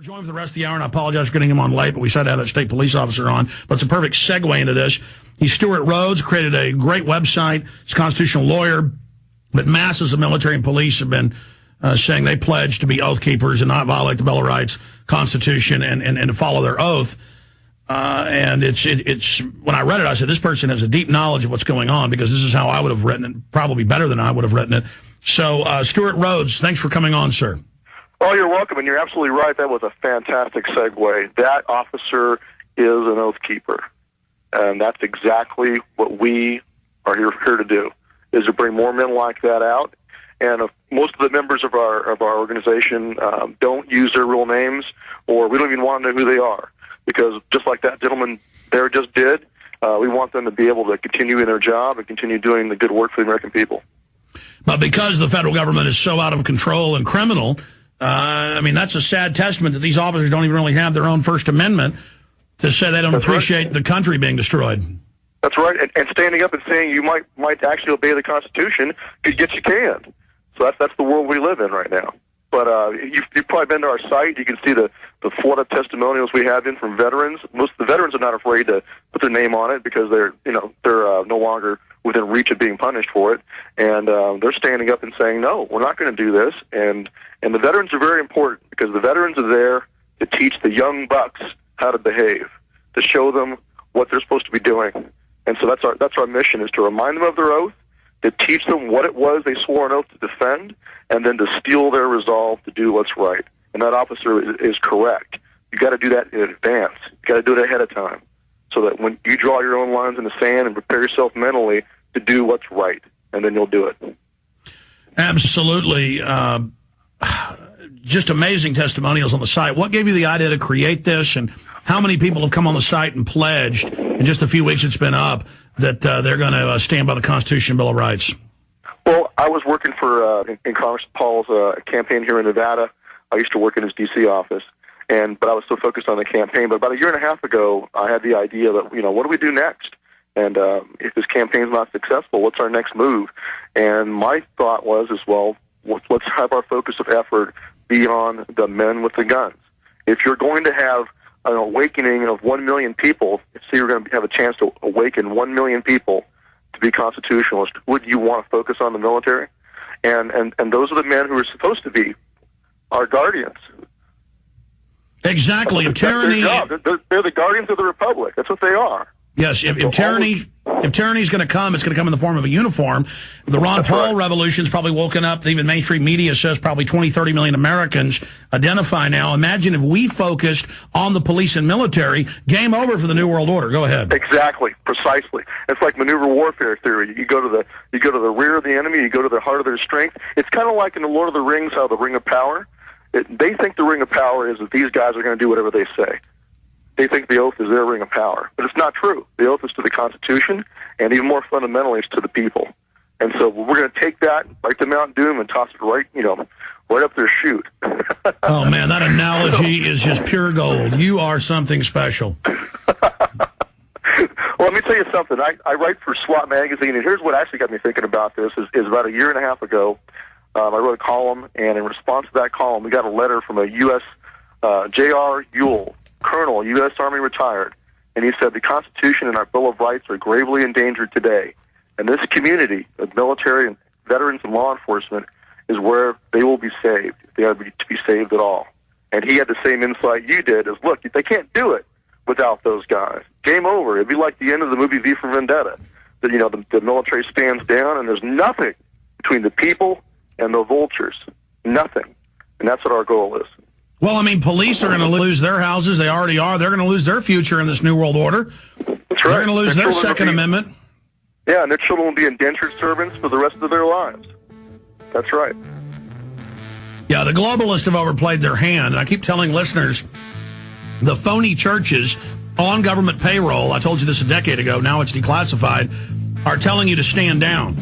We're joined for the rest of the hour, and I apologize for getting him on late, but we decided to have that state police officer on. But it's a perfect segue into this. He's Stewart Rhodes, created a great website. He's a constitutional lawyer, but masses of military and police have been saying they pledge to be oath keepers and not violate the Bill of Rights, Constitution, and to follow their oath. And it's when I read it, I said, this person has a deep knowledge of what's going on, because this is how I would have written it, probably better than I would have written it. So, Stewart Rhodes, thanks for coming on, sir. Oh, you're welcome, and you're absolutely right. That was a fantastic segue. That officer is an oath keeper, and that's exactly what we are here to do, is to bring more men like that out. And most of the members of our organization don't use their real names, or we don't even want to know who they are, because just like that gentleman there just did, we want them to be able to continue in their job and continue doing the good work for the American people. But because the federal government is so out of control and criminal, I mean, that's a sad testament that these officers don't even really have their own First Amendment to say they don't appreciate the country being destroyed. That's right, and standing up and saying you might actually obey the Constitution could get you canned. So that's the world we live in right now. But you've probably been to our site. You can see the flood of testimonials we have in from veterans. Most of the veterans are not afraid to put their name on it, because they're no longer within reach of being punished for it, and they're standing up and saying, no, we're not going to do this. And the veterans are very important, because the veterans are there to teach the young bucks how to behave, to show them what they're supposed to be doing. And so that's our mission, is to remind them of their oath, to teach them what it was they swore an oath to defend, and then to steel their resolve to do what's right. And that officer is correct. You got to do that in advance. You got to do it ahead of time, so that when you draw your own lines in the sand and prepare yourself mentally to do what's right, and then you'll do it. Absolutely. Just amazing testimonials on the site. What gave you the idea to create this, and how many people have come on the site and pledged in just a few weeks it's been up that they're going to stand by the Constitution and Bill of Rights? Well, I was working for in Congressman Paul's campaign here in Nevada. I used to work in his D.C. office, but I was so focused on the campaign. But about a year and a half ago, I had the idea that, what do we do next? And if this campaign's not successful, what's our next move? And my thought was, let's have our focus of effort be on the men with the guns. If you're going to have an awakening of 1 million people, so you're going to have a chance to awaken 1 million people to be constitutionalists, would you want to focus on the military? And those are the men who are supposed to be our guardians. Exactly. If tyranny, they're the guardians of the republic. That's what they are. Yes, if tyranny is going to come, it's going to come in the form of a uniform. The Ron Paul revolution's probably woken up. Even mainstream media says probably 20, 30 million Americans identify now. Imagine if we focused on the police and military. Game over for the New World Order. Go ahead. Exactly, precisely. It's like maneuver warfare theory. You go to the rear of the enemy. You go to the heart of their strength. It's kind of like in the Lord of the Rings, how the Ring of Power. They think the Ring of Power is that these guys are going to do whatever they say. They think the oath is their ring of power. But it's not true. The oath is to the Constitution, and even more fundamentally, it's to the people. And so we're going to take that right to Mount Doom and toss it right up their chute. Oh, man, that analogy is just pure gold. You are something special. Well, let me tell you something. I write for SWAT Magazine, and here's what actually got me thinking about this. Is about a year and a half ago, I wrote a column, and in response to that column, we got a letter from a U.S. J.R. Ewell, Colonel, U.S. Army retired, and he said, the Constitution and our Bill of Rights are gravely endangered today, and this community of military and veterans and law enforcement is where they will be saved, if they are to be saved at all. And he had the same insight you did, is, look, they can't do it without those guys. Game over. It'd be like the end of the movie V for Vendetta. The military stands down, and there's nothing between the people and the vultures. Nothing. And that's what our goal is. Well, I mean, police are going to lose their houses. They already are. They're going to lose their future in this New World Order. That's right. They're going to lose their Second Amendment. Yeah, and their children will be indentured servants for the rest of their lives. That's right. Yeah, the globalists have overplayed their hand. And I keep telling listeners, the phony churches on government payroll, I told you this a decade ago, now it's declassified, are telling you to stand down.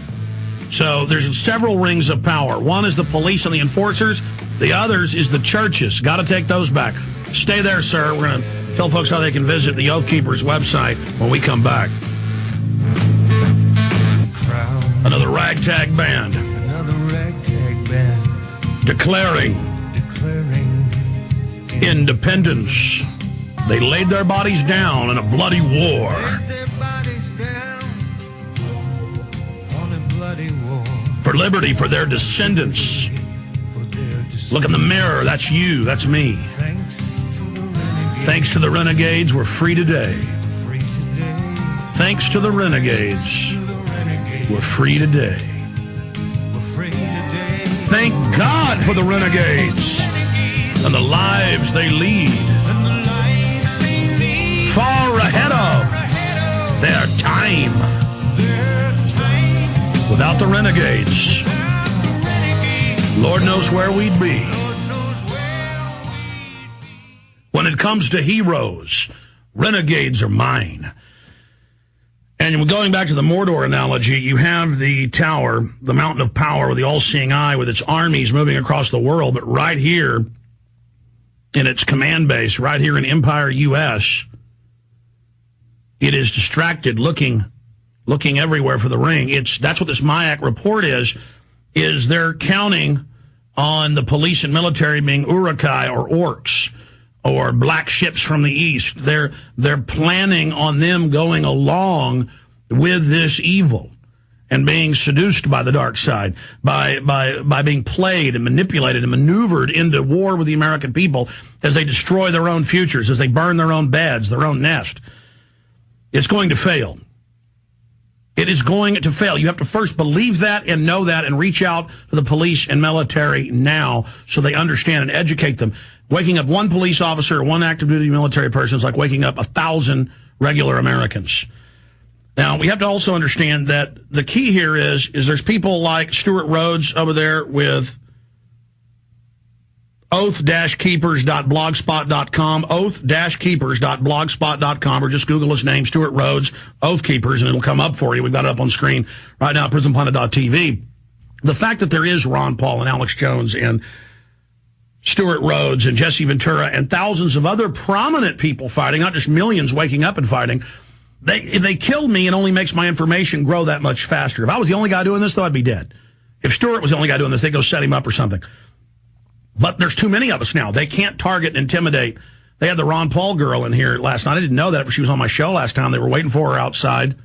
So there's several rings of power. One is the police and the enforcers. The others is the churches. Got to take those back. Stay there, sir. We're going to tell folks how they can visit the Oath Keepers website when we come back. Another ragtag band. Declaring independence. They laid their bodies down in a bloody war. For liberty, for their descendants. Look in the mirror. That's you. That's me. Thanks to the renegades, we're free today. Thanks to the renegades, we're free today. Thank God for the renegades and the lives they lead. Far ahead of their time. Without the renegades, Lord knows where we'd be. When it comes to heroes, renegades are mine. And going back to the Mordor analogy, you have the tower, the mountain of power with the all-seeing eye with its armies moving across the world, but right here in its command base, right here in Empire U.S., it is distracted, looking everywhere for the ring. That's what this MIAC report is they're counting on the police and military being Uruk-hai or orcs or black ships from the east. They're planning on them going along with this evil and being seduced by the dark side, by being played and manipulated and maneuvered into war with the American people as they destroy their own futures, as they burn their own beds, their own nest. It's going to fail. It is going to fail. You have to first believe that and know that and reach out to the police and military now so they understand and educate them. Waking up one police officer or one active duty military person is like waking up 1,000 regular Americans. Now, we have to also understand that the key here is there's people like Stewart Rhodes over there with oath-keepers.blogspot.com, oath-keepers.blogspot.com, or just Google his name, Stewart Rhodes, Oath Keepers, and it'll come up for you. We've got it up on screen right now at prisonplanet.tv. The fact that there is Ron Paul and Alex Jones and Stewart Rhodes and Jesse Ventura and thousands of other prominent people fighting, not just millions waking up and fighting, if they kill me, it only makes my information grow that much faster. If I was the only guy doing this, though, I'd be dead. If Stewart was the only guy doing this, they'd go set him up or something. But there's too many of us now. They can't target and intimidate. They had the Ron Paul girl in here last night. I didn't know that, but she was on my show last time. They were waiting for her outside.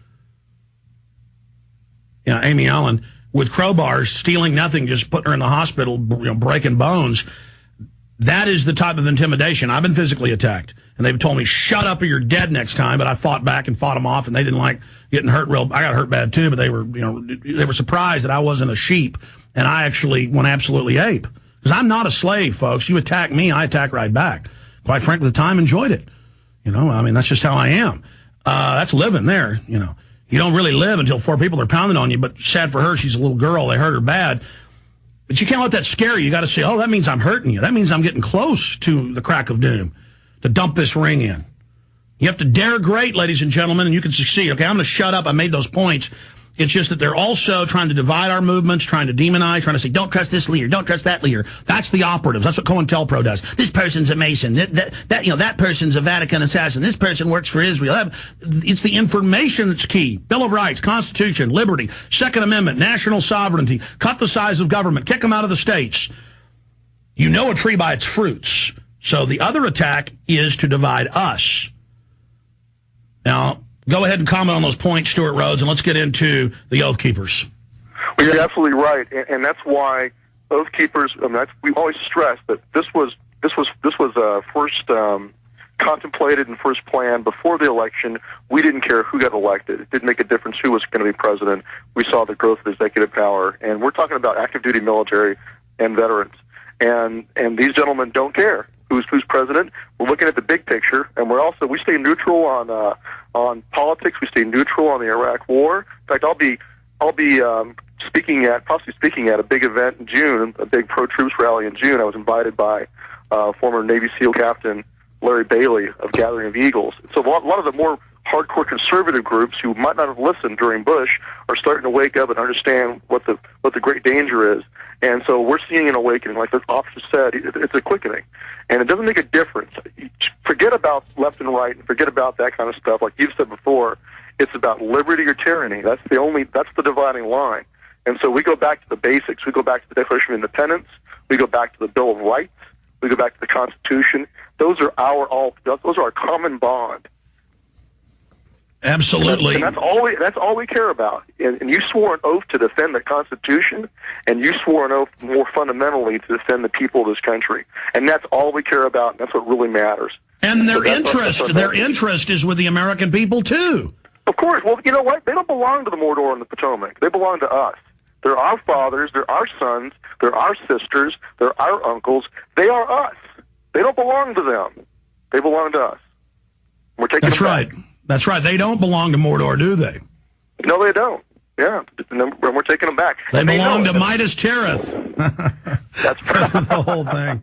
Yeah, Amy Allen, with crowbars, stealing nothing, just putting her in the hospital, breaking bones. That is the type of intimidation. I've been physically attacked, and they've told me, shut up or you're dead next time, but I fought back and fought them off, and they didn't like getting hurt real. I got hurt bad, too, but they were surprised that I wasn't a sheep, and I actually went absolutely ape. Because I'm not a slave, folks. You attack me, I attack right back. Quite frankly, the time enjoyed it. That's just how I am. That's living there, You don't really live until 4 people are pounding on you, but sad for her, she's a little girl. They hurt her bad. But you can't let that scare you. You got to say, oh, that means I'm hurting you. That means I'm getting close to the crack of doom to dump this ring in. You have to dare great, ladies and gentlemen, and you can succeed. Okay, I'm going to shut up. I made those points. It's just that they're also trying to divide our movements, trying to demonize, trying to say, don't trust this leader, don't trust that leader. That's the operatives. That's what COINTELPRO does. This person's a Mason. That person's a Vatican assassin. This person works for Israel. It's the information that's key. Bill of Rights, Constitution, liberty, Second Amendment, national sovereignty, cut the size of government, kick them out of the states. You know a tree by its fruits. So the other attack is to divide us. Now, go ahead and comment on those points, Stewart Rhodes, and let's get into the Oath Keepers. Well, you're absolutely right, and that's why Oath Keepers. We always stress that this was first contemplated and first planned before the election. We didn't care who got elected; it didn't make a difference who was going to be president. We saw the growth of executive power, and we're talking about active duty military and veterans, and these gentlemen don't care who's president. We're looking at the big picture, and we stay neutral on politics. We stay neutral on the Iraq War. In fact, I'll be speaking at a big event in June, a big pro-troops rally in June. I was invited by former Navy SEAL Captain Larry Bailey of Gathering of Eagles. So a lot of the more hardcore conservative groups who might not have listened during Bush are starting to wake up and understand what the great danger is. And so we're seeing an awakening. Like the officer said, it's a quickening. And it doesn't make a difference. Forget about left and right and forget about that kind of stuff. Like you've said before, it's about liberty or tyranny. That's the dividing line. And so we go back to the basics. We go back to the Declaration of Independence. We go back to the Bill of Rights. We go back to the Constitution. Those are those are our common bond. Absolutely. And that's all we care about. And you swore an oath to defend the Constitution, and you swore an oath more fundamentally to defend the people of this country. And that's all we care about, and that's what really matters. And their interest is with the American people, too. Of course. Well, you know what? They don't belong to the Mordor and the Potomac. They belong to us. They're our fathers. They're our sons. They're our sisters. They're our uncles. They are us. They don't belong to them. They belong to us. We're taking That's them right. back. That's right. They don't belong to Mordor, do they? No, they don't. Yeah, and we're taking them back. They belong to Midas Tirith. That's right. The whole thing.